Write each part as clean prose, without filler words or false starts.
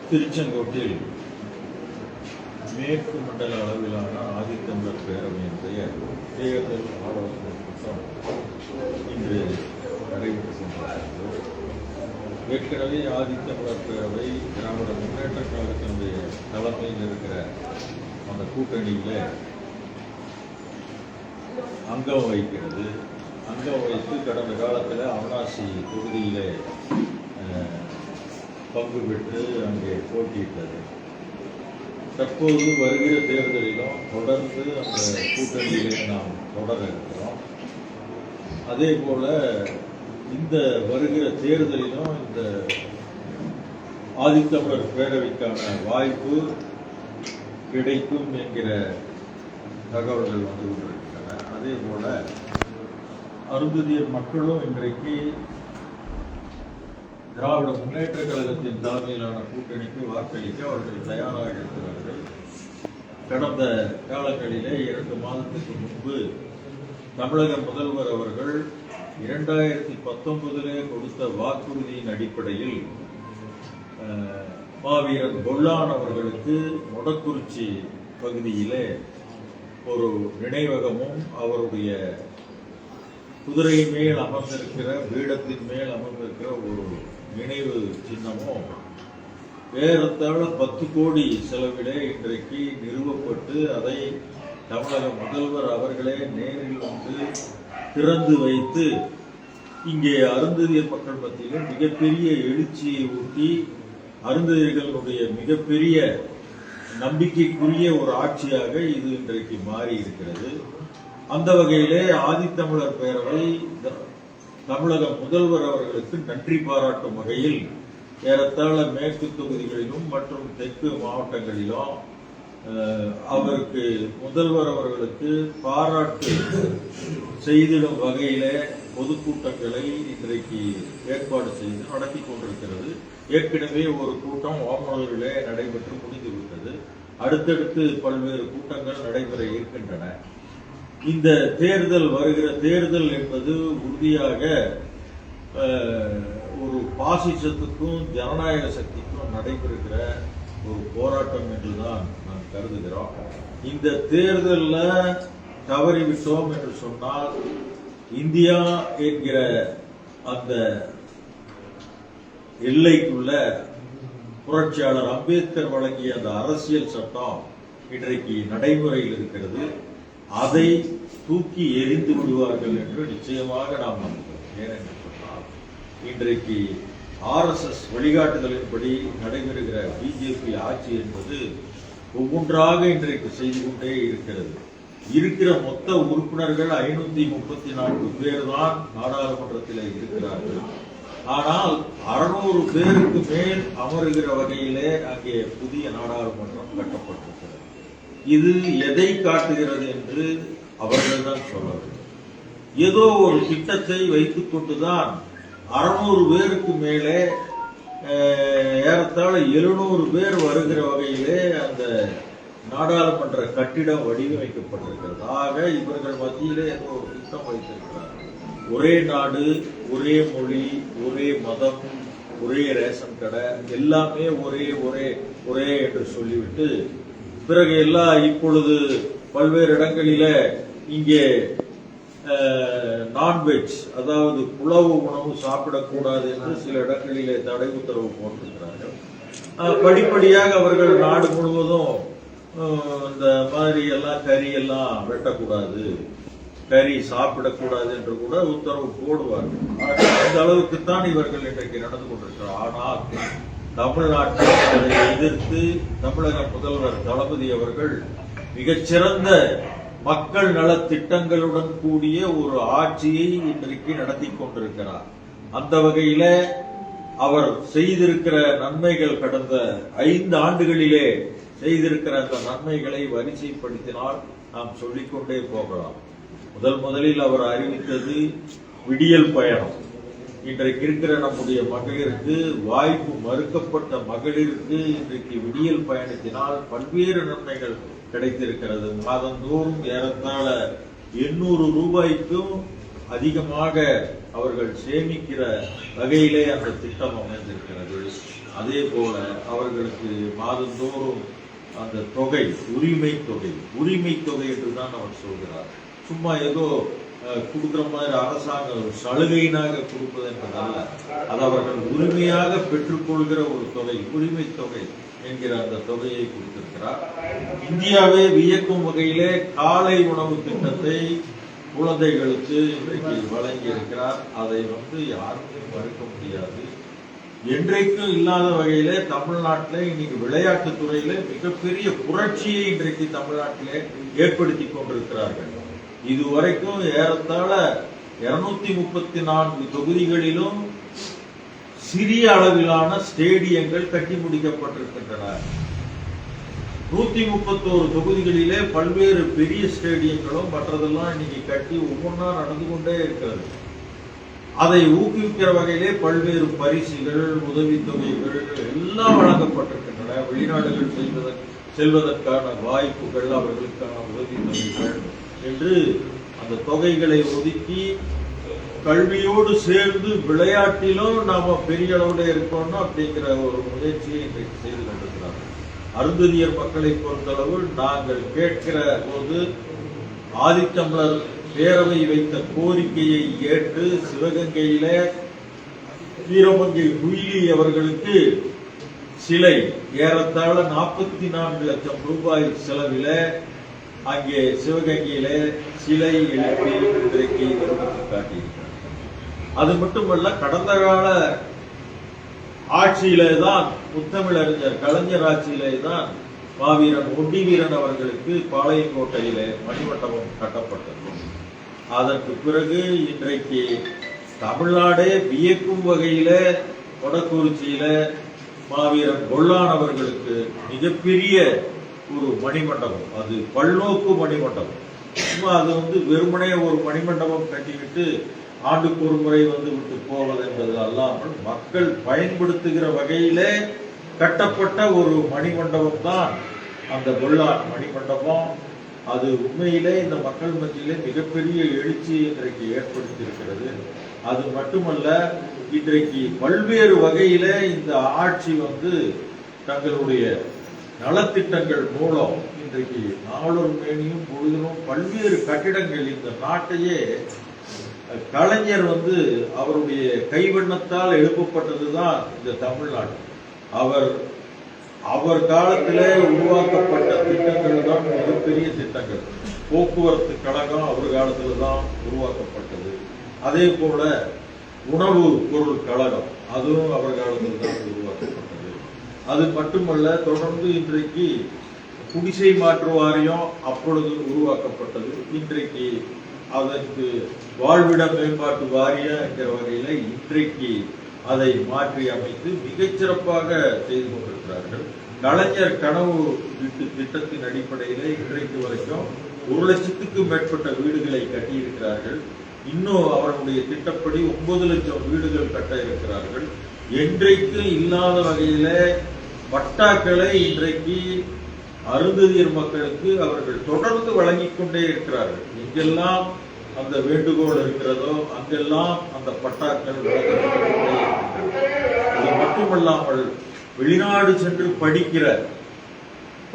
திருச்செங்கோட்டில் மேற்கு மண்டல அளவிலான ஆதித்தமிழர் பேரவையினுடைய தேர்தல் ஆலோசனை கூட்டம் இன்று நடைபெற்று கொண்டிருக்கிறது. ஏற்கனவே ஆதித்தமிழர் பேரவை திராவிட முன்னேற்ற கழகத்தினுடைய தலைமையில் இருக்கிற அந்த கூட்டணியில் அங்கம் வகிக்கிறது. அங்கம் வைத்து கடந்த காலத்தில் அவனாசி தொகுதியில் பங்கு பெற்று அங்கே போட்டியிட்டது. தற்போது வருகிற தேர்தலிலும் தொடர்ந்து அந்த கூட்டணியிலே நாம் தொடர இருக்கிறோம். அதே போல இந்த வருகிற தேர்தலிலும் இந்த ஆதித்தமிழர் பேரவைக்கான வாய்ப்பு கிடைக்கும் என்கிற தகவல்கள் வந்து கொண்டிருக்கின்றன. அதே போல அருந்ததியர் மக்களும் இன்றைக்கு திராவிட முன்னேற்ற கழகத்தின் தலைமையிலான கூட்டணிக்கு வாக்களிக்க அவர்கள் தயாராக இருக்கிறார்கள். கடந்த காலங்களிலே 2 மாதத்துக்கு முன்பு தமிழக முதல்வர் அவர்கள் 2019 கொடுத்த வாக்குறுதியின் அடிப்படையில் மாவீரன் பொல்லான் அவர்களுக்கு மொடக்குறிச்சி பகுதியிலே ஒரு நினைவகமும் அவருடைய குதிரை மேல் அமர்ந்திருக்கிற பீடத்தின் மேல் அமர்ந்திருக்கிற ஒரு நினைவு சின்னமும் ஏறத்தாழ 10 கோடி செலவிலே இன்றைக்கு நிறுவப்பட்டு அதை தமிழக முதல்வர் அவர்களே நேரில் வந்து திறந்து வைத்து இங்கே அருந்ததியர் மக்கள் மத்தியில் மிகப்பெரிய எழுச்சியை ஊட்டி அருந்ததியர்களுடைய மிகப்பெரிய நம்பிக்கைக்குரிய ஒரு ஆட்சியாக இது இன்றைக்கு மாறி இருக்கிறது. அந்த வகையிலே ஆதித்தமிழர் பேரவை தமிழக முதல்வர் அவர்களுக்கு நன்றி பாராட்டும் வகையில் ஏறத்தாழ மேற்கு தொகுதிகளிலும் மற்றும் தெற்கு மாவட்டங்களிலும் அவருக்கு முதல்வர் அவர்களுக்கு பாராட்டு செய்திடும் வகையிலே பொதுக்கூட்டங்களை இன்றைக்கு ஏற்பாடு செய்து நடத்தி கொண்டிருக்கிறது. ஏற்கனவே ஒரு கூட்டம் ஓமலூரிலே நடைபெற்று முடிந்துவிட்டது. அடுத்தடுத்து பல்வேறு கூட்டங்கள் நடைபெற இருக்கின்றன. இந்த தேர்தல் வருகிற தேர்தல் என்பது உறுதியாக ஒரு பாசிசத்துக்கும் ஜனநாயக சக்திக்கும் நடைபெறுகிற ஒரு போராட்டம் என்றுதான் நாம் கருதுகிறோம். இந்த தேர்தலில் தவறிவிட்டோம் என்று சொன்னால் இந்தியா என்கிற அந்த எல்லைக்குள்ள புரட்சியாளர் அம்பேத்கர் வழங்கிய அந்த அரசியல் சட்டம் இன்றைக்கு நடைமுறையில் இருக்கிறது. அதை தூக்கி எறிந்து விடுவார்கள் என்று நிச்சயமாக நாம் நம்புகிறோம். ஏனென்று சொன்னால் இன்றைக்கு RSS வழிகாட்டுதலின்படி நடைபெறுகிற பிஜேபி ஆட்சி என்பது ஒவ்வொன்றாக இன்றைக்கு செய்து கொண்டே இருக்கிறது. இருக்கிற மொத்த உறுப்பினர்கள் 534 பேர் தான் நாடாளுமன்றத்தில் இருக்கிறார்கள். ஆனால் 600 பேருக்கு மேல் அமருகிற வகையிலே அங்கே புதிய நாடாளுமன்றம் கட்டப்பட்டிருக்கிறது. இது எதை காட்டுகிறது என்று அவர்கள்தான் சொல்ல வேண்டும். ஏதோ ஒரு திட்டத்தை வைத்துக் கொண்டுதான் 600 பேருக்கு மேலே ஏறத்தாழ 700 பேர் வருகிற வகையிலே அந்த நாடாளுமன்ற கட்டிடம் வடிவமைக்கப்பட்டிருக்கிறது. ஆக இவர்கள் மத்தியிலே ஏதோ ஒரு திட்டம் வைத்திருக்கிறார்கள். ஒரே நாடு, ஒரே மொழி, ஒரே மதம், ஒரே ரேஷன் கடை, எல்லாமே ஒரே ஒரே ஒரே என்று சொல்லிவிட்டு பிறகு எல்லாம் இப்பொழுது பல்வேறு இடங்களில இங்கே நான்வெஜ், அதாவது புலவு உணவு சாப்பிடக்கூடாது என்று சில இடங்களிலே தடை உத்தரவு போட்டிருக்கிறார்கள். படிப்படியாக அவர்கள் நாடு முழுவதும் இந்த மாதிரி எல்லாம் கறி எல்லாம் வெட்டக்கூடாது, கறி சாப்பிடக்கூடாது என்று கூட உத்தரவு போடுவார்கள். அந்த அளவுக்குத்தான் இவர்கள் இன்றைக்கு நடந்து கொண்டிருக்கிறார். ஆனால் தமிழ்நாட்டில் அதை எதிர்த்து தமிழக முதல்வர் தளபதி அவர்கள் மிகச்சிறந்த மக்கள் நல திட்டங்களுடன் கூடிய ஒரு ஆட்சியை இன்றைக்கு நடத்தி கொண்டிருக்கிறார். அந்த வகையில அவர் செய்திருக்கிற நன்மைகள் கடந்த 5 ஆண்டுகளிலே செய்திருக்கிற அந்த நன்மைகளை வரிசைப்படுத்தினால் நாம் சொல்லிக்கொண்டே போகலாம். முதலில் அவர் அறிவித்தது விடியல் பயணம். இன்றைக்கு இருக்கிற நம்முடைய மகளிருக்கு, வாய்ப்பு மறுக்கப்பட்ட மகளிருக்கு இன்றைக்கு விடியல் பயணத்தினால் பல்வேறு நன்மைகள் கிடைத்திருக்கிறது. மாதந்தோறும் ஏறத்தாழ 800 ரூபாய்க்கும் அதிகமாக அவர்கள் சேமிக்கிற வகையிலே அந்த திட்டம் அமைந்திருக்கிறது. அதே போல அவர்களுக்கு மாதந்தோறும் அந்த தொகை உரிமை தொகை என்றுதான் அவர் சொல்கிறார். சும்மா ஏதோ கொடுக்குற மாதிரி அரசாங்க சலுகையினாக கொடுப்பது என்பதல்ல, அது அவர்கள் உரிமையாக பெற்றுக்கொள்கிற ஒரு தொகை, உரிமை தொகை என்கிற அந்த தொகையை கொடுத்திருக்கிறார். இந்தியாவே வியக்கும் வகையிலே காலை உணவு திட்டத்தை குழந்தைகளுக்கு இன்றைக்கு வழங்கி இருக்கிறார். அதை யாருமே மறுக்க முடியாது. என்றைக்கும் இல்லாத வகையிலே தமிழ்நாட்டிலே இன்னைக்கு விளையாட்டுத் துறையில மிகப்பெரிய புரட்சியை இன்றைக்கு தமிழ்நாட்டிலே ஏற்படுத்தி கொண்டிருக்கிறார்கள். இதுவரைக்கும் ஏறத்தாழ 234 தொகுதிகளிலும் சிறிய அளவிலான ஸ்டேடியங்கள் கட்டி முடிக்கப்பட்டிருக்கின்றன. 131 தொகுதிகளிலே பல்வேறு பெரிய ஸ்டேடியங்களும் மற்றதெல்லாம் இன்னைக்கு கட்டி ஒவ்வொன்றா நடந்து கொண்டே இருக்கிறது. அதை ஊக்குவிக்கிற வகையிலே பல்வேறு பரிசுகள், உதவித்தொகைகள் எல்லாம் வழங்கப்பட்டிருக்கின்றன. வெளிநாடுகள் செல்வதற்கான வாய்ப்புகள், அவர்களுக்கான உதவித்தொகைகள் என்று அந்த தொகைகளை ஒதுக்கி கல்வியோடு சேர்ந்து விளையாட்டிலும் நாம பெரிய அளவில் இருக்கணும் அப்படிங்கிற ஒரு முயற்சியை இன்றைக்கு செய்து கொண்டிருக்கிறார்கள். அருந்ததியர் மக்களை பொறுத்தளவு நாங்கள் கேட்கிற போது ஆதித்தமிழர் பேரவை வைத்த கோரிக்கையை ஏற்று சிவகங்கையில வீரமங்கை குயிலி அவர்களுக்கு சிலை ஏறத்தாழ 44 லட்சம் ரூபாய் செலவில அங்கே சிவகங்கையில சிலை எழுப்பி இன்றைக்கு நிறுவனத்தை காட்டியிருக்கிறார். அது மட்டுமல்ல, கடந்த கால ஆட்சியிலே தான் முத்தமிழறிஞர் கலைஞர் ஆட்சியிலே தான் மாவீரன் ஒண்டி வீரன் அவர்களுக்கு பாளையங்கோட்டையிலே மணிமண்டபம் கட்டப்பட்டது. அதற்கு பிறகு இன்றைக்கு தமிழ்நாடே வியக்கும் வகையில கொடக்குறிச்சியில மாவீரன் கொல்லான் அவர்களுக்கு மிகப்பெரிய ஒரு மணிமண்டபம், அது பல்நோக்கு மணிமண்டபம். சும்மா அது வெறுமனே ஒரு மணிமண்டபம் கட்டிவிட்டு ஆண்டுக்கு ஒரு முறை விட்டு போவது என்பது அல்லாமல் மக்கள் பயன்படுத்துகிற வகையிலே கட்டப்பட்ட ஒரு மணிமண்டபம் தான் அந்த கொல்லான் மணிமண்டபம். அது உண்மையிலே இந்த மக்கள் மத்தியிலே மிகப்பெரிய எழுச்சியை இன்றைக்கு ஏற்படுத்தி இருக்கிறது. அது மட்டுமல்ல, இன்றைக்கு பல்வேறு வகையில இந்த ஆட்சி தங்களுடைய நலத்திட்டங்கள் மூலம் இன்றைக்கு நாளொரு மேனியும் பொழுதிலும் பல்வேறு கட்டிடங்கள், இந்த நாட்டையே கலைஞர் அவருடைய கைவண்ணத்தால் எழுப்பப்பட்டதுதான் இந்த தமிழ்நாடு. அவர் காலத்திலே உருவாக்கப்பட்ட திட்டங்கள் தான் மிகப்பெரிய திட்டங்கள். போக்குவரத்து கழகம் அவர் காலத்தில் தான் உருவாக்கப்பட்டது. அதே போல உணவு பொருள் கழகம் அதுவும் அவர் காலத்தில் தான் உருவாக்கப்பட்டது. அது மட்டுமல்ல, தொடர்ந்து இன்றைக்கு குடிசை மாற்று வாரியம் அப்பொழுது உருவாக்கப்பட்டது. இன்றைக்கு அதற்கு வாழ்விட மேம்பாட்டு வாரியம் என்கிற வகையில இன்றைக்கு அதை மாற்றி அமைத்து மிகச்சிறப்பாக செய்து கொண்டிருக்கிறார்கள். கலைஞர் கனவு வீட்டு திட்டத்தின் அடிப்படையிலே இன்றைக்கு வரைக்கும் 1 லட்சத்துக்கும் மேற்பட்ட வீடுகளை கட்டியிருக்கிறார்கள். இன்னும் அவர்களுடைய திட்டப்படி 9 லட்சம் வீடுகள் கட்ட இருக்கிறார்கள். என்றைக்கு இல்லாத வகையில பட்டாக்களை இன்றைக்கு அருந்ததியர் மக்களுக்கு அவர்கள் தொடர்ந்து வழங்கிக் கொண்டே இருக்கிறார்கள். எங்கெல்லாம் அந்த வேண்டுகோள் இருக்கிறதோ அங்கெல்லாம் அந்த பட்டாக்கள் வழங்கப்பட்டு கொண்டே இருக்கிறது. அது மட்டுமல்லாமல் வெளிநாடு சென்று படிக்கிற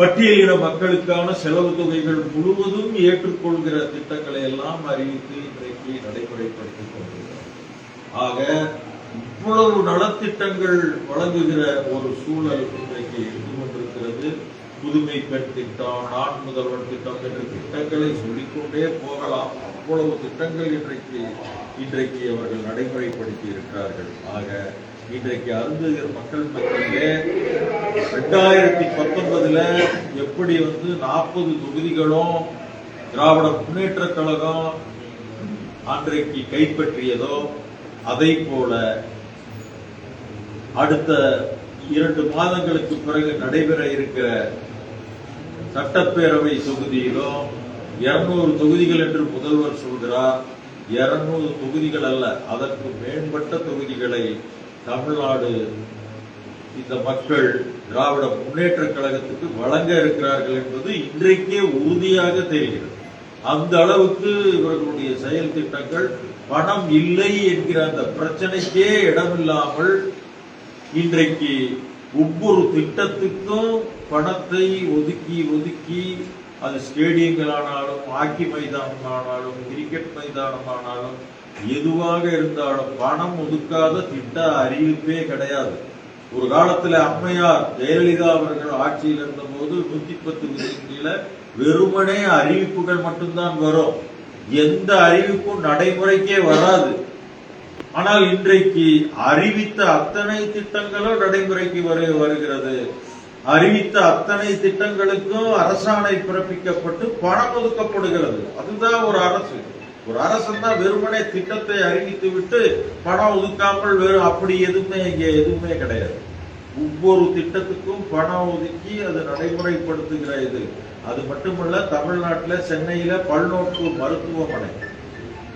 பட்டியலின மக்களுக்கான செலவு தொகைகள் முழுவதும் ஏற்றுக்கொள்கிற திட்டங்களை எல்லாம் அறிவித்து இன்றைக்கு நடைமுறைப்படுத்திக் கொண்டிருக்கிறார். ஆக இவ்வளவு நலத்திட்டங்கள் வழங்குகிற ஒரு சூழல் இன்றைக்கு இருந்து கொண்டிருக்கிறது. புதுமை பெண் திட்டம், நான் முதல்வன் திட்டம் என்ற திட்டங்களை சொல்லிக்கொண்டே போகலாம். அவ்வளவு திட்டங்கள் இன்றைக்கு அவர்கள் நடைமுறைப்படுத்தி இருக்கிறார்கள். ஆக இன்றைக்கு அருந்ததியர் மக்கள் மத்தியிலே 2019 எப்படி 40 தொகுதிகளும் திராவிட முன்னேற்ற கழகம் அன்றைக்கு கைப்பற்றியதோ அதை போல அடுத்த 2 மாதங்களுக்கு பிறகு நடைபெற இருக்கிற சட்டப்பேரவை தொகுதியிலும் 200 தொகுதிகள் என்று முதல்வர் சொல்கிறார். 200 தொகுதிகள் அல்ல, அதற்கு மேம்பட்ட தொகுதிகளை தமிழ்நாடு இந்த மக்கள் திராவிட முன்னேற்ற கழகத்துக்கு வழங்க இருக்கிறார்கள் என்பது இன்றைக்கே உறுதியாக தெரிகிறது. அந்த அளவுக்கு இவர்களுடைய செயல் திட்டங்கள் பணம் இல்லை என்கிற அந்த பிரச்சனைக்கே இடமில்லாமல் இன்றைக்கு ஒவ்வொரு திட்டத்துக்கும் பணத்தை ஒதுக்கி ஒதுக்கி அது ஸ்டேடியங்களானாலும் ஹாக்கி மைதானம் ஆனாலும் கிரிக்கெட் மைதானம் ஆனாலும் எதுவாக இருந்தாலும் பணம் ஒதுக்காத திட்ட அறிவிப்பே கிடையாது. ஒரு காலத்துல அம்மையார் ஜெயலலிதா அவர்கள் ஆட்சியில் இருந்த போது 110 விதியின் கீழே வெறுமனே அறிவிப்புகள் மட்டும்தான் வரும், எந்த அறிவிப்பும் நடைமுறைக்கே வராது. ஆனால் இன்றைக்கு அறிவித்த அத்தனை திட்டங்களும் நடைமுறைக்கு வருகிறது. அறிவித்த அத்தனை திட்டங்களுக்கும் அரசாணை பிறப்பிக்கப்பட்டு பணம் ஒதுக்கப்படுகிறது. அதுதான் ஒரு அரசு. ஒரு அரசன் தான் வெறுமனே திட்டத்தை அறிவித்து விட்டு பணம் ஒதுக்காமல் வெறும் அப்படி எதுவுமே கிடையாது. ஒவ்வொரு திட்டத்துக்கும் பணம் ஒதுக்கி அது நடைமுறைப்படுத்துகிற இது. அது மட்டுமல்ல, தமிழ்நாட்டில் சென்னையில பல்நோக்கு மருத்துவமனை,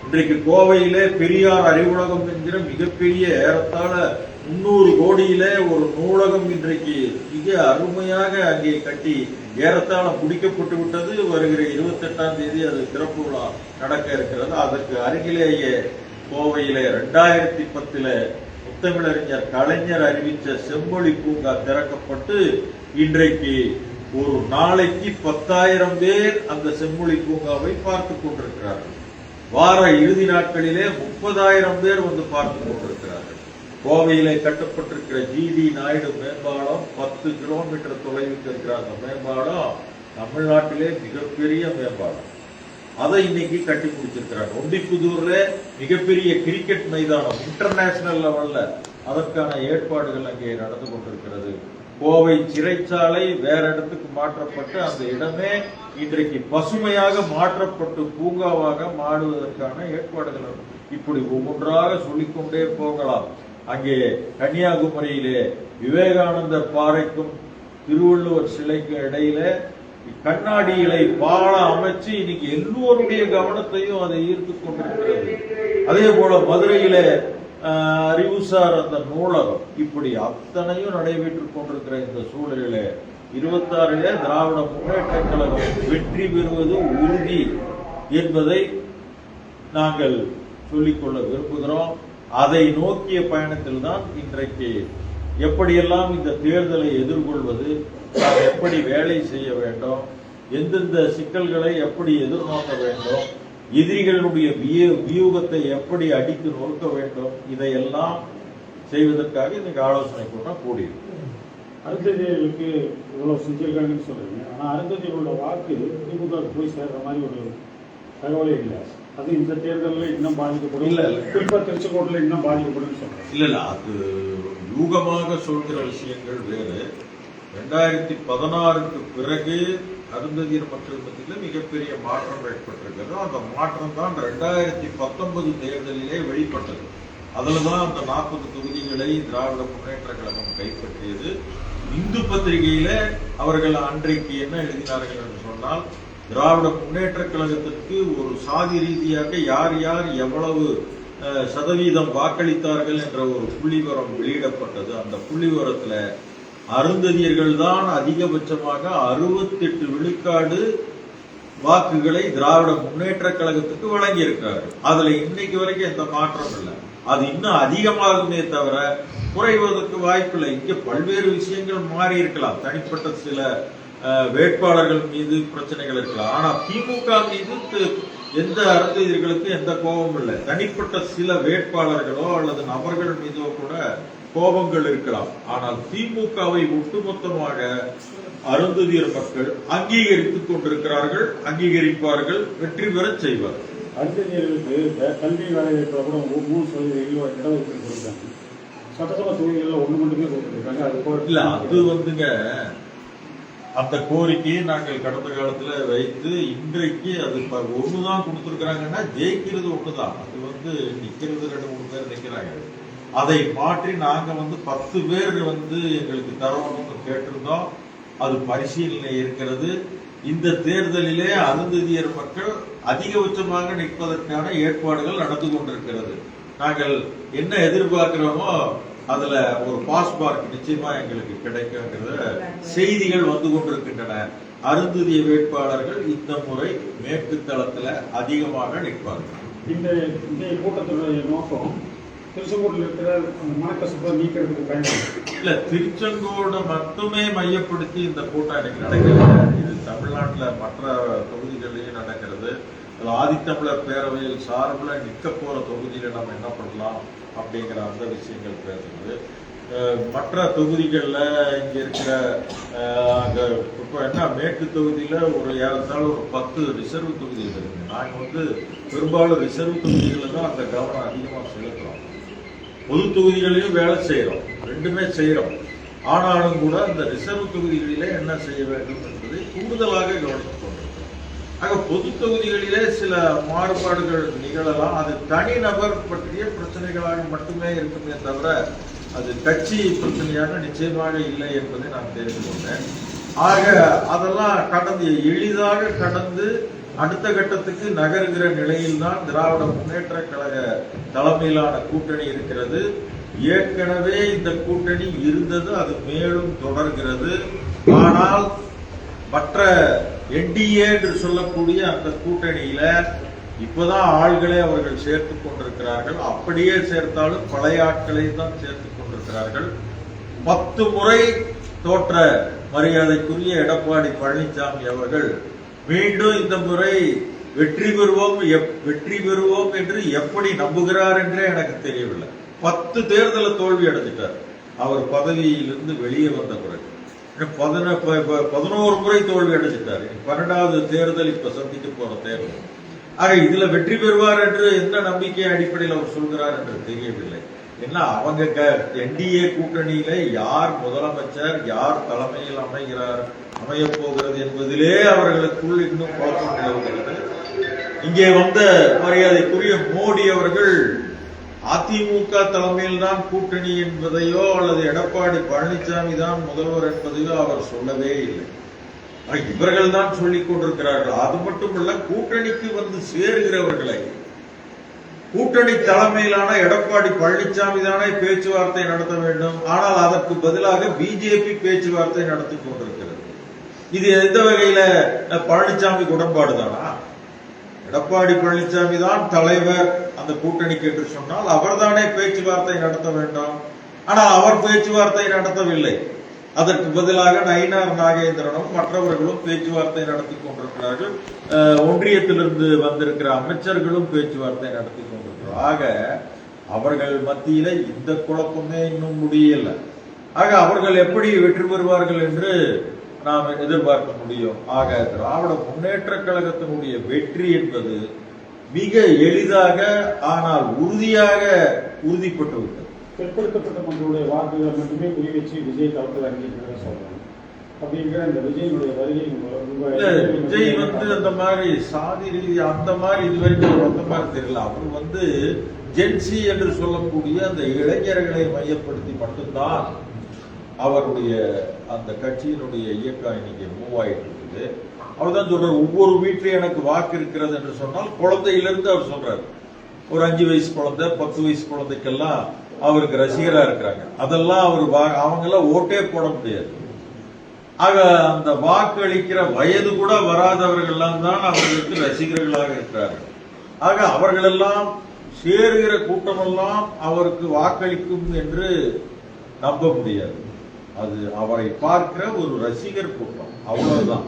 இன்றைக்கு கோவையிலே பெரியார் அறிவுலகம் என்கிற மிகப்பெரிய ஏறத்தாழ 300 கோடியிலே ஒரு நூலகம் இன்றைக்கு மிக அருமையாக அங்கே கட்டி ஏறத்தாழ முடிக்கப்பட்டு விட்டது. வருகிற 28ஆம் தேதி அது திறப்பு விழா நடக்க இருக்கிறது. அதற்கு அருகிலேயே கோவையிலே 2010 முத்தமிழறிஞர் கலைஞர் அறிவித்த செம்மொழி பூங்கா திறக்கப்பட்டு இன்றைக்கு ஒரு நாளைக்கு 10,000 பேர் அந்த செம்மொழி பூங்காவை பார்த்துக் கொண்டிருக்கிறார்கள். வார இறுதி நாட்களிலே 30,000 பேர் வந்து பார்த்துக் கொண்டிருக்கிறார்கள். கோவையிலே கட்டப்பட்டிருக்கிற ஜிடி நாயுடு மேம்பாலம் 10 கிலோமீட்டர் தொலைவுக்கு இருக்கிற அந்த மேம்பாலம் தமிழ்நாட்டிலே மிகப்பெரிய மேம்பாலம். அதை இன்னைக்கு கட்டி முடிச்சிருக்கிறாங்க. ஒண்டிப்புதூர்ல மிகப்பெரிய கிரிக்கெட் மைதானம் இன்டர்நேஷனல் லெவல்ல அதற்கான ஏற்பாடுகள் அங்கே நடந்து கொண்டிருக்கிறது. கோவை சிறைச்சாலை வேற இடத்துக்கு மாற்றப்பட்டு அந்த இடமே இன்றைக்கு பசுமையாக மாற்றப்பட்டு பூங்காவாக மாறுவதற்கான ஏற்பாடுகள். இப்படி ஒவ்வொன்றாக சொல்லிக்கொண்டே போகலாம். அங்கே கன்னியாகுமரியிலே விவேகானந்தர் பாறைக்கும் திருவள்ளுவர் சிலைக்கும் இடையில கண்ணாடிகளை பாலம் அமைச்சு இன்னைக்கு எல்லோருடைய கவனத்தையும் அதை ஈர்த்து கொண்டிருக்கிறது. அதே போல மதுரையில அறிவுசார் அந்த நூலகம், இப்படி அத்தனையும் நடைபெற்றுக் கொண்டிருக்கிற இந்த சூழலில 26 திராவிட முன்னேற்ற கழகம் வெற்றி பெறுவது உறுதி என்பதை நாங்கள் சொல்லிக்கொள்ள விரும்புகிறோம். அதை நோக்கிய பயணத்தில் தான் இன்றைக்கு எப்படியெல்லாம் இந்த தேர்தலை எதிர்கொள்வது, நாம் எப்படி வேலை செய்ய வேண்டும், எந்தெந்த சிக்கல்களை எப்படி எதிர்நோக்க வேண்டும், எதிரிகளுடைய வியூகத்தை எப்படி அடித்து நொறுக்க வேண்டும், இதையெல்லாம் செய்வதற்காக இன்னைக்கு ஆலோசனை கூட்டம் கூடியிருக்கு. அருந்ததியர்களுக்கு இவ்வளவு செஞ்சிருக்காங்கன்னு சொல்றீங்க, ஆனா அருந்ததியர்களோட வாக்கு திமுக போய் சேர்ற மாதிரி ஒரு தகவலே இல்லை. அது இந்த தேர்தலில் இன்னும் பாதிக்கப்படும். இல்ல குறிப்பா திருச்செங்கோட்டில் இன்னும் பாதிக்கப்படும் சொல்றேன். இல்ல அது யூகமாக சொல்கிற விஷயங்கள் வேறு. 2016க்கு பிறகு அருந்ததியர் மக்கள் மத்தியில் மிகப்பெரிய மாற்றம் ஏற்பட்டிருக்கிறது. அந்த மாற்றம் தான் 2019 தேர்தலிலே வெளிப்பட்டது. அதுலதான் அந்த 40 தொகுதிகளை திராவிட முன்னேற்ற கழகம் கைப்பற்றியது. இந்து பத்திரிகையில அவர்கள் அன்றைக்கு என்ன எழுதினார்கள் என்று சொன்னால், திராவிட முன்னேற்ற கழகத்திற்கு ஒரு சாதி ரீதியாக யார் யார் எவ்வளவு சதவீதம் வாக்களித்தார்கள் என்ற ஒரு புள்ளிவிவரம் வெளியிடப்பட்டது. அந்த புள்ளிவிவரத்துல அருந்ததியர்கள் தான் அதிகபட்சமாக 68 விழுக்காடு வாக்குகளை திராவிட முன்னேற்ற கழகத்துக்கு வழங்கி இருக்கிறார்கள். அதுல இன்னைக்கு வரைக்கும் எந்த மாற்றம் இல்லை. அது இன்னும் அதிகமாகுமே தவிர குறைவதற்கு வாய்ப்பில்லை. இங்க பல்வேறு விஷயங்கள் மாறி இருக்கலாம். தனிப்பட்ட சில வேட்பாளர்கள் மீது பிரச்சனைகள் இருக்கலாம். ஆனா திமுக மீது எந்த அருந்ததியர்களுக்கு எந்த கோபமும் இல்லை. தனிப்பட்ட சில வேட்பாளர்களோ அல்லது நபர்கள் மீதோ கூட கோபங்கள் இருக்கலாம். ஆனால் திமுகவை ஒட்டுமொத்தமாக அருந்ததியர் மக்கள் அங்கீகரித்துக் கொண்டிருக்கிறார்கள், அங்கீகரிப்பார்கள், வெற்றி பெற செய்வார்கள். அருந்ததியர்களுக்கு கல்வி வேலைவாய்ப்புல கூட 3% இடஒதுக்கீடு கொடுத்தாங்க. சட்டசபை தொகுதிகளில் 1 மட்டுமே கொடுத்துருக்காங்க. அது இல்ல, அது வந்துங்க அந்த கோரிக்கையை நாங்கள் கடந்த காலத்துல வைத்து இன்றைக்கு அது ஒண்ணுதான் கொடுத்திருக்கிறாங்கன்னா ஜெயிக்கிறது ஒண்ணுதான். அது நிக்கிறது 2-3 பேர் நிக்கிறாங்க. அதை மாற்றி நாங்க 10 பேர் எங்களுக்கு தரணும்னு கேட்டிருந்தோம். அது பரிசீலனை இருக்கிறது. இந்த தேர்தலிலே அருந்ததியர் மக்கள் அதிகபட்சமாக நிற்பதற்கான ஏற்பாடுகள் நடந்து கொண்டிருக்கிறது. நாங்கள் என்ன எதிர்பார்க்கிறோமோ அதுல ஒரு பாஸ்மார்க் நிச்சயமா எங்களுக்கு கிடைக்குங்கிற செய்திகள் வந்து கொண்டிருக்கின்றன. அருந்ததிய வேட்பாளர்கள் இந்த முறை மேற்கு தளத்துல அதிகமாக நிற்பார்கள். இந்த கூட்டத்தினுடைய நோக்கம் திருச்செங்கோட்டில் இருக்கிற அந்த மனக்கசப்பை நீக்கிறதுக்கு பயன்படுது. இல்ல, திருச்செங்கோடு மட்டுமே மையப்படுத்தி இந்த கூட்டம் இன்னைக்கு நடக்கிறது. இது தமிழ்நாட்டில் மற்ற தொகுதிகளிலேயும் நடக்கிறது. ஆதித்தமிழர் பேரவையில் சார்பில் நிற்க போற தொகுதியில நம்ம என்ன பண்ணலாம் அப்படிங்கிற அந்த விஷயங்கள் பேசுறது. மற்ற தொகுதிகளில் இங்க இருக்கிற இப்போ என்ன மேற்கு தொகுதியில ஒரு ஏறத்தாழ ஒரு 10 ரிசர்வ் தொகுதிகள் இருக்கு. நாங்கள் பெரும்பாலும் ரிசர்வ் தொகுதிகளில் தான் அந்த கவனம் அதிகமாக செலுத்துறோம். பொது தொகுதிகளையும் வேலை செய்யறோம், ரெண்டுமே செய்யறோம். ஆனாலும் கூட அந்த ரிசர்வ் தொகுதிகளிலே என்ன செய்ய வேண்டும் என்பதை கூடுதலாக கவனித்துக் கொண்டிருக்கிறோம். ஆக பொது தொகுதிகளிலே சில மாறுபாடுகள் நிகழலாம். அது தனிநபர் பற்றிய பிரச்சனைகளாக மட்டுமே இருக்குமே தவிர அது கட்சி பிரச்சனையாக நிச்சயமாக இல்லை என்பதை நான் தெரிந்து கொண்டேன். ஆக அதெல்லாம் கடந்து எளிதாக கடந்து அடுத்த கட்டத்துக்கு நகருகிற நிலையில்தான் திராவிட முன்னேற்ற கழக தலைமையிலான கூட்டணி இருக்கிறது. ஏற்கனவே இந்த கூட்டணி இருந்தது, அது மேலும் தொடர்கிறது. ஆனால் மற்ற என்டிஏ என்று சொல்லக்கூடிய அந்த கூட்டணியில இப்பதான் ஆள்களை அவர்கள் சேர்த்துக் கொண்டிருக்கிறார்கள். அப்படியே சேர்த்தாலும் பழைய ஆட்களை தான் சேர்த்துக் கொண்டிருக்கிறார்கள். 10 முறை தோற்ற மரியாதைக்குரிய எடப்பாடி பழனிசாமி அவர்கள் மீண்டும் இந்த முறை வெற்றி பெறுவோம் என்று எப்படி நம்புகிறார் என்றே எனக்கு தெரியவில்லை. 10 தேர்தல தோல்வி அடைஞ்சிட்டார் அவர் பதவியிலிருந்து வெளியே வந்த பிறகு. 11 முறை தோல்வி அடைஞ்சிட்டார். 12வது தேர்தல் இப்ப சந்திக்க போற தேர்தல். ஆக இதுல வெற்றி பெறுவார் என்று எந்த நம்பிக்கை அடிப்படையில் அவர் சொல்கிறார் என்று தெரியவில்லை. ஏன்னா அவங்க என்டிஏ கூட்டணியில யார் முதலமைச்சர், யார் தலைமையில் அமைய போகிறது என்பதிலே அவர்களுக்குள் இன்னும் குழப்பம் நிலவுகிறது. இங்கே வந்த மரியாதைக்குரிய மோடி அவர்கள் அதிமுக தலைமையில் தான் கூட்டணி என்பதையோ அல்லது எடப்பாடி பழனிசாமி தான் முதல்வர் என்பதையோ அவர் சொல்லவே இல்லை. இவர்கள் தான் சொல்லிக் கொண்டிருக்கிறார்கள். அது மட்டுமல்ல, கூட்டணிக்கு வந்து சேருகிறவர்களை கூட்டணி தலைமையிலான எடப்பாடி பழனிசாமி தானே பேச்சுவார்த்தை நடத்த வேண்டும். ஆனால் அதற்கு பதிலாக பிஜேபி பேச்சுவார்த்தை நடத்தி கொண்டிருக்கிறது. இது எந்த வகையில பழனிசாமி உடன்பாடுதானா? எடப்பாடி பழனிசாமி தான் தலைவர் அந்த கூட்டணிக்கு என்று சொன்னால் அவர்தானே பேச்சுவார்த்தை நடத்த வேண்டும். ஆனால் அவர் பேச்சுவார்த்தை நடத்தவில்லை. அதற்கு பதிலாக நயினார் நாகேந்திரனும் மற்றவர்களும் பேச்சுவார்த்தை நடத்தி கொண்டிருக்கிறார்கள். ஒன்றியத்திலிருந்து வந்திருக்கிற அமைச்சர்களும் பேச்சுவார்த்தை நடத்தி கொண்டிருக்கிறார். ஆக அவர்கள் மத்தியில இந்த குழப்பமே இன்னும் முடியல. ஆக அவர்கள் எப்படி வெற்றி பெறுவார்கள் என்று நாம் எதிர்பார்க்க முடியும். ஆக திராவிட முன்னேற்ற கழகத்தினுடைய வெற்றி என்பது மிக எளிதாக ஆனால் உறுதியாக உறுதிப்பட்டு விட்டது. பிற்படுத்தப்பட்ட மக்களுடைய வாக்குகள் மட்டுமே குறி வச்சு விஜய் களத்தில் அறிஞ்சிருக்கிறத சொல்றாங்க. அப்படிங்கிற இந்த விஜயனுடைய வருகை விஜய் அந்த மாதிரி சாதி ரீதி அந்த மாதிரி இதுவரைக்கும் அந்த மாதிரி தெரியல. அவர் ஜென்சி என்று சொல்லக்கூடிய அந்த இளைஞர்களை மையப்படுத்தி மட்டும்தான் அவருடைய அந்த கட்சியினுடைய இயக்கம் இன்னைக்கு மூவ் ஆயிட்டு இருக்குது. அவர் தான் சொல்றாரு, ஒவ்வொரு வீட்டிலும் எனக்கு வாக்கு இருக்கிறது என்று சொன்னால் குழந்தையிலிருந்து அவர் சொல்றாரு. ஒரு 5 வயசு குழந்தை 10 வயசு குழந்தைக்கெல்லாம் அவருக்கு ரசிகரா இருக்கிறாங்க. அதெல்லாம் அவங்க எல்லாம் ஓட்டே போட முடியாது. ஆக அந்த வாக்கு அளிக்கிற வயது கூட வராதவர்கள்லாம் தான் அவர்களுக்கு ரசிகர்களாக இருக்கிறார்கள். ஆக அவர்களெல்லாம் சேருகிற கூட்டமெல்லாம் அவருக்கு வாக்களிக்கும் என்று நம்ப முடியாது. அது அவரை பார்க்கிற ஒரு ரசிகர் கூட்டம், அவ்வளவுதான்.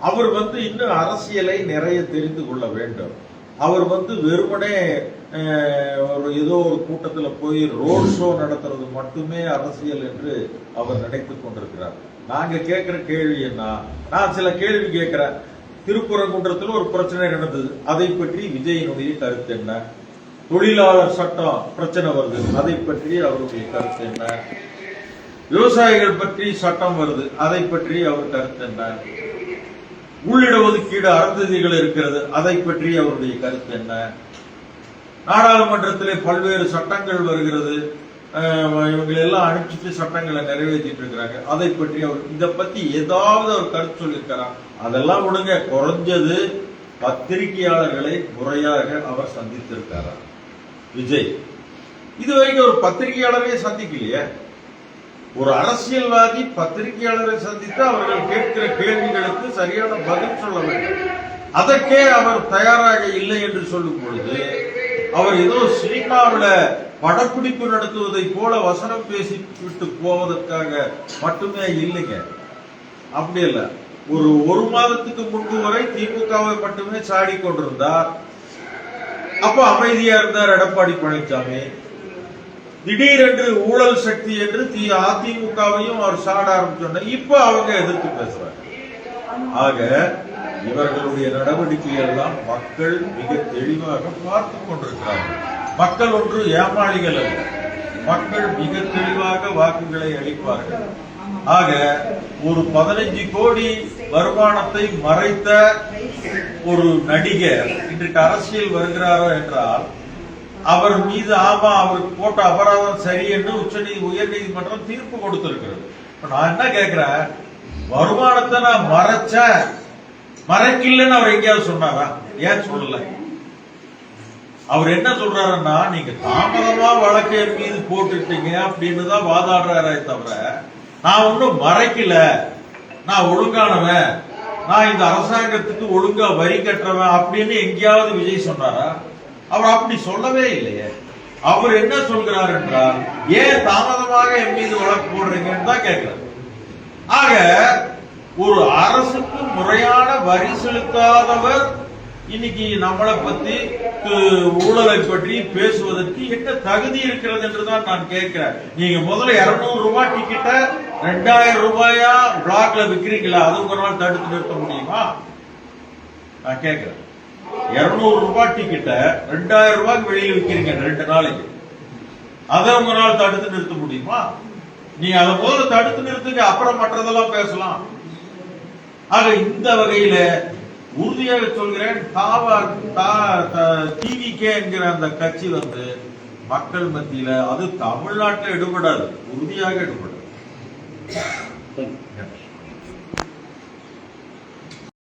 அவர் இன்னும் அரசியலை நிறைய தெரிந்து கொள்ள வேண்டும். அவர் வெறுமனே ஏதோ ஒரு கூட்டத்தில் போய் ரோட் ஷோ நடத்துறது மட்டுமே அரசியல் என்று அவர் நினைத்துக் கொண்டிருக்கிறார். நாங்க கேட்கிற கேள்வி என்ன? நான் சில கேள்வி கேட்கிறேன். திருப்பரங்குன்றத்தில் ஒரு பிரச்சனை நடந்தது, அதை பற்றி விஜயினுடைய கருத்து என்ன? தொழிலாளர் சட்டம் பிரச்சனை வருது, அதை பற்றி அவருடைய கருத்து என்ன? விவசாயிகள் பற்றி சட்டம் வருது, அதை பற்றி அவர் கருத்து என்ன? உள்ளிட ஒதுக்கீடு அறந்ததிகள் இருக்கிறது, அதை பற்றி அவருடைய கருத்து என்ன? நாடாளுமன்றத்திலே பல்வேறு சட்டங்கள் வருகிறது, இவங்களெல்லாம் அனுப்பிச்சுட்டு சட்டங்களை நிறைவேற்றிட்டு இருக்கிறாங்க, அதை பற்றி அவர் இதை பத்தி ஏதாவது ஒரு கருத்து சொல்லியிருக்கிறார்? அதெல்லாம் விடுங்க, குறைஞ்சது பத்திரிகையாளர்களை முறையாக அவர் சந்தித்திருக்காரா விஜய்? இதுவரைக்கும் ஒரு பத்திரிகையாளரை சந்திக்கலையே. ஒரு அரசியல்வாதி பத்திரிகையாளரை சந்தித்து அவர்கள் கேட்கிற கேள்விகளுக்கு சரியான பதில் சொல்ல வேண்டும். அதற்கே அவர் தயாராக இல்லை என்று சொல்லும் பொழுது அவர் ஏதோ சினிமாவில படப்பிடிப்பு நடத்துவதை போல வசனம் பேசி விட்டு போவதற்காக மட்டுமே இல்லைங்க. அப்படி இல்ல. ஒரு மாதத்துக்கு முன்பு வரை திமுகவை மட்டுமே சாடி கொண்டிருந்தார். அப்ப அமைதியா இருந்தார் எடப்பாடி பழனிசாமி. திடீரென்று ஊழல் சக்தி என்று அதிமுகவையும் அவர் சாட ஆரம்பிச்சோன்னா இப்ப அவங்க எதிர்த்து பேசுறாங்க. ஆக இவர்களுடைய நடவடிக்கை எல்லாம் மக்கள் மிக தெளிவாக பார்த்து கொண்டிருக்கிறார்கள். மக்கள் ஒன்று ஏமாளிகள் அல்ல, மக்கள் மிக தெளிவாக வாக்குகளை அளிப்பார்கள். ஆக ஒரு 15 கோடி வருமானத்தை மறைத்த ஒரு நடிகர் இன்றைக்கு அரசியல் வருகிறாரோ என்றால் அவர் மீது ஆமா அவருக்கு போட்ட அபராதம் சரி என்று உயர்நீதிமன்றம் தீர்ப்பு கொடுத்திருக்கிறது. நான் என்ன கேட்கிறேன், வருமானத்தை நான் மறைக்கலன்னு அவர் எங்கேயாவது சொன்னாரா? ஏன் சொல்லல? அவர் என்ன சொல்றாருன்னா, நீங்க தாமதமா வழக்கு மீது போட்டுட்டீங்க அப்படின்னு தான் வாதாடுறாரே தவிர நான் ஒன்னும் மறைக்கல, நான் ஒழுங்கானவன், நான் இந்த அரசாங்கத்துக்கு ஒழுங்கா வரி கட்டுறவன் அப்படின்னு எங்கேயாவது விஜய் சொன்னாரா? அவர் அப்படி சொல்லவே இல்லையே. அவர் என்ன சொல்கிறார் என்றால், ஏன் தாமதமாக என் மீது வழக்கு போடுறீங்கன்னு தான் கேட்கிறார். ஆக ஒரு அரசுக்கு முறையான வரி செலுத்தாதவர் இன்னைக்கு நம்மளை பத்தி ஊழலை பற்றி பேசுவதற்கு என்ன தகுதி இருக்கிறது என்றுதான் நான் கேட்கிறேன். நீங்க முதல்ல 200 ரூபாய் டிக்கெட்ட 2000 ரூபாயா பிளாக்ல விற்கிறீங்களா? அது ஒரு நாள் தடுத்து நிறுத்த முடியுமா? நான் கேட்கிறேன். 200 ரூபாய் டிக்கெட்ட 2000 ரூபாய்க்கு வெளியில விற்கிறீங்க 2 நாளைக்கு, அதை உங்க நாள் தடுத்து நிறுத்த முடியுமா? நீ அதை முதல்ல தடுத்து நிறுத்துங்க, அப்புறம் மற்றதெல்லாம் பேசலாம். ஆக இந்த வகையில உறுதியாக சொல்கிறேன், டிவிகே என்கிற அந்த கட்சி மக்கள் மத்தியில அது தமிழ்நாட்டில் எடுபடாது, உறுதியாக எடுபடாது.